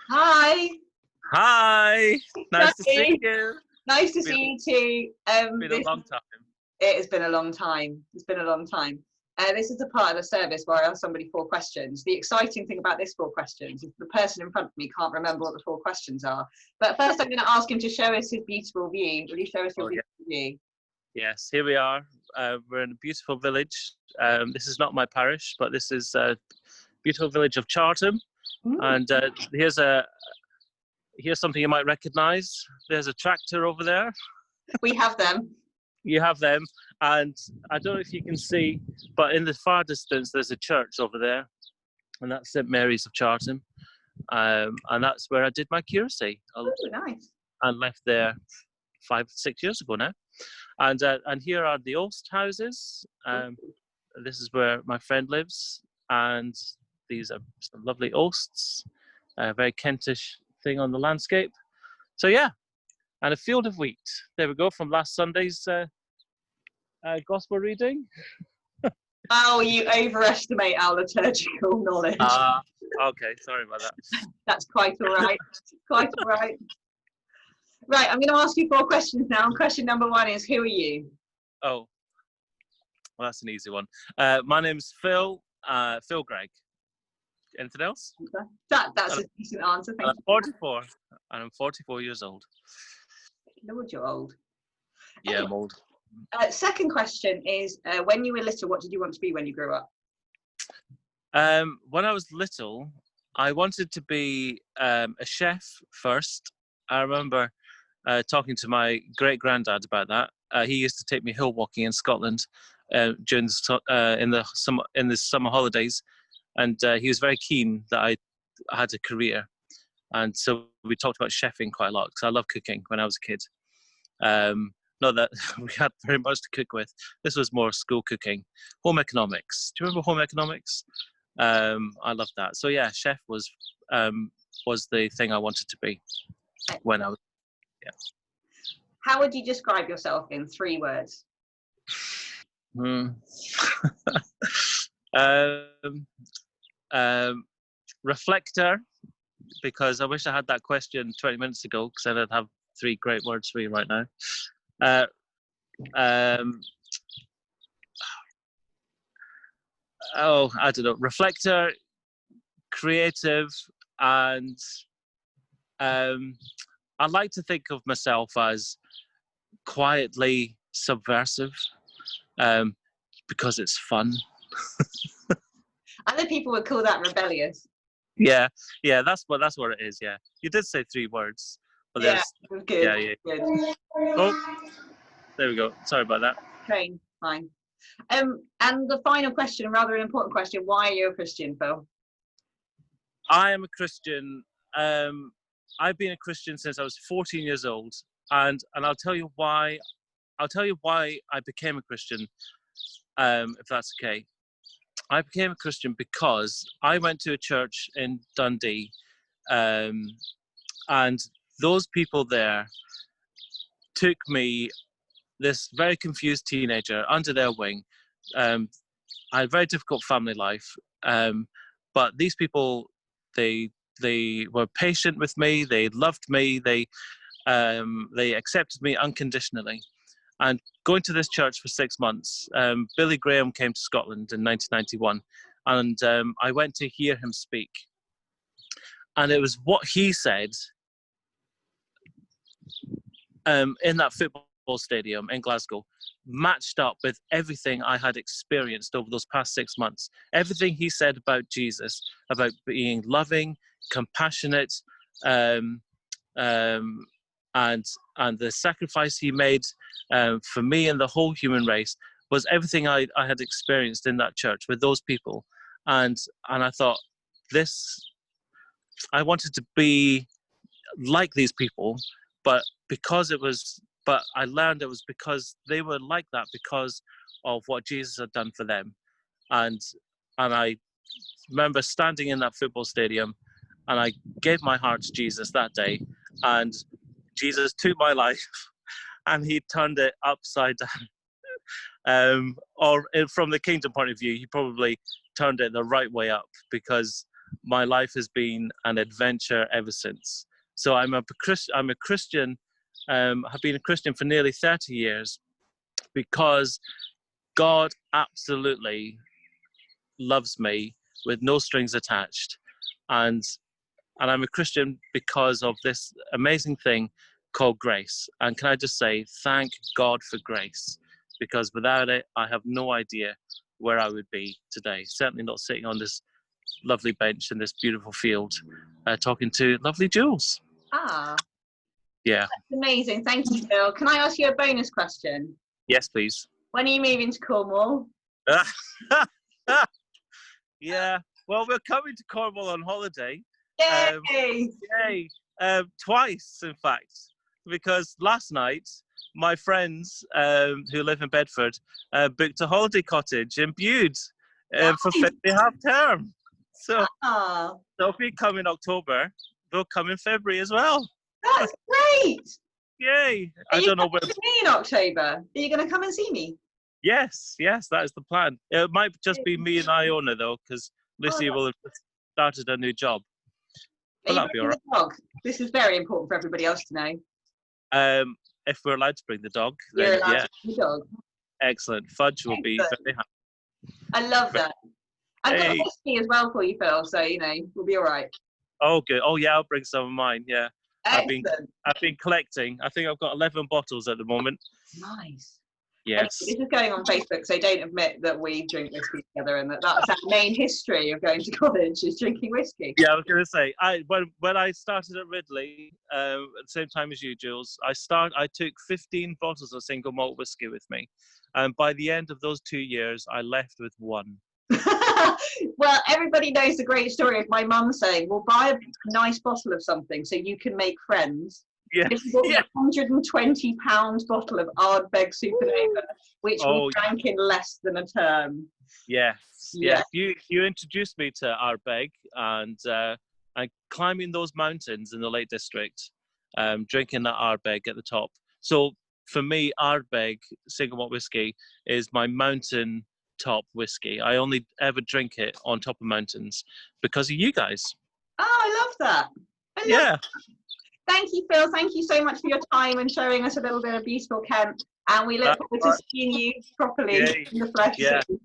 Hi. Hi, nice to see Hey. you. Nice to Been, see you too. been a long time. It has been a long time. It's been a long time. This is the part of the service where I ask somebody 4 questions. The exciting thing about this 4 questions is the person in front of me can't remember what the 4 questions are. But first, I'm going to ask him to show us his beautiful view. Will you show us your Oh yeah, beautiful view? yes. Here we are. We're in a beautiful village. This is not my parish, but this is a beautiful village of Chartham. Mm, And here's something you might recognise. There's a tractor over there. we have them. You have them, and I don't know if you can see, but in the far distance there's a church over there, and that's St Mary's of Chartham. And that's where I did my curacy. Oh, nice. And left there 5-6 years ago now. And here are the Oast houses. This is where my friend lives, and these are some lovely Oasts. A very Kentish thing on the landscape. So yeah, and a field of wheat. There we go from last Sunday's gospel reading. Oh, you overestimate our liturgical knowledge. Okay, sorry about that. That's quite all right. Quite all right. Right, I'm going to ask you 4 questions now. Question number 1 is, who are you? Oh, well, that's an easy one. My name's Phil. Phil Gregg. Anything else? That's a decent answer. Thank I'm 44, and I'm 44 years old. you. Lord, you're old. Yeah, I'm old. Second question is, when you were little, what did you want to be when you grew up? When I was little, I wanted to be a chef first. I remember talking to my great granddad about that. He used to take me hill walking in Scotland during in the summer holidays, and he was very keen that I had a career. And so we talked about chefing quite a lot because I loved cooking when I was a kid. Not that we had very much to cook with. This was more school cooking. Home economics. Do you remember home economics? I loved that. So yeah, chef was the thing I wanted to be when I was. Yeah. How would you describe yourself in 3 words? Reflector, because I wish I had that question 20 minutes ago, because then I'd have 3 great words for you right now. I don't know. Reflector, creative, and I like to think of myself as quietly subversive, because it's fun. Other people would call that rebellious. Yeah, that's what it is. Yeah, you did say 3 words, but Yeah, there's good. yeah. Good. Oh, there we go. Sorry about that. Train, fine. And the final question, a rather important question: why are you a Christian, Phil? I am a Christian. I've been a Christian since I was 14 years old, and I'll tell you why. I'll tell you why I became a Christian, if that's okay. I became a Christian because I went to a church in Dundee, and those people there took me, this very confused teenager, under their wing. I had a very difficult family life, but these people, they were patient with me. They loved me. They accepted me unconditionally. And going to this church for 6 months, Billy Graham came to Scotland in 1991, and I went to hear him speak. And it was what he said in that football stadium in Glasgow matched up with everything I had experienced over those past 6 months. Everything he said about Jesus, about being loving, compassionate, and the sacrifice he made for me and the whole human race was everything I had experienced in that church with those people. And I thought, I wanted to be like these people, but I learned it was because they were like that because of what Jesus had done for them. And I remember standing in that football stadium, and I gave my heart to Jesus that day, and Jesus took my life and he turned it upside down. Or from the kingdom point of view, he probably turned it the right way up, because my life has been an adventure ever since. So I'm a Christian. Have been a Christian for nearly 30 years because God absolutely loves me with no strings attached, and I'm a Christian because of this amazing thing called grace. And can I just say, thank God for grace, because without it, I have no idea where I would be today. Certainly not sitting on this lovely bench in this beautiful field, talking to lovely Jules. Ah, yeah, that's amazing. Thank you, Phil. Can I ask you a bonus question? Yes, please. When are you moving to Cornwall? Yeah, well, we're coming to Cornwall on holiday. Yay! Yay! Twice, in fact, because last night my friends who live in Bedford booked a holiday cottage in Bude for February half term. So if we come in October, they'll come in February as well. That's great! Yay! Are I you don't know where. coming to me in October? Are you going to come and see me? Yes, that is the plan. It might just be me and Iona though, because Lucy will have started a new job. But that'll be all right. Dog? This is very important for everybody else to know. If we're allowed to bring the dog, You're then allowed yeah. to bring the dog. Excellent. Fudge will be very happy. I love that. I've got Hey. whiskey as well for you, Phil, so we'll be all right. Oh, good. Oh, yeah, I'll bring some of mine. Yeah. Excellent. I've been collecting. I think I've got 11 bottles at the moment. Nice. Yes. This is going on Facebook, so don't admit that we drink whiskey together, and that's our main history of going to college is drinking whiskey. Yeah, I was going to say, when I started at Ridley, at the same time as you, Jules, I took 15 bottles of single malt whiskey with me, and by the end of those 2 years, I left with one. Well, everybody knows the great story of my mum saying, "Well, buy a nice bottle of something so you can make friends." Yes. This was a £120 bottle of Ardbeg Supernova, which we drank in less than a term. Yes. Yeah. You introduced me to Ardbeg and climbing those mountains in the Lake District, drinking that Ardbeg at the top. So for me, Ardbeg single malt whiskey is my mountain top whiskey. I only ever drink it on top of mountains because of you guys. Oh, I love that. That. Thank you, Phil. Thank you so much for your time and showing us a little bit of beautiful Kent. And we look forward to seeing you properly in the flesh. Yeah. Soon.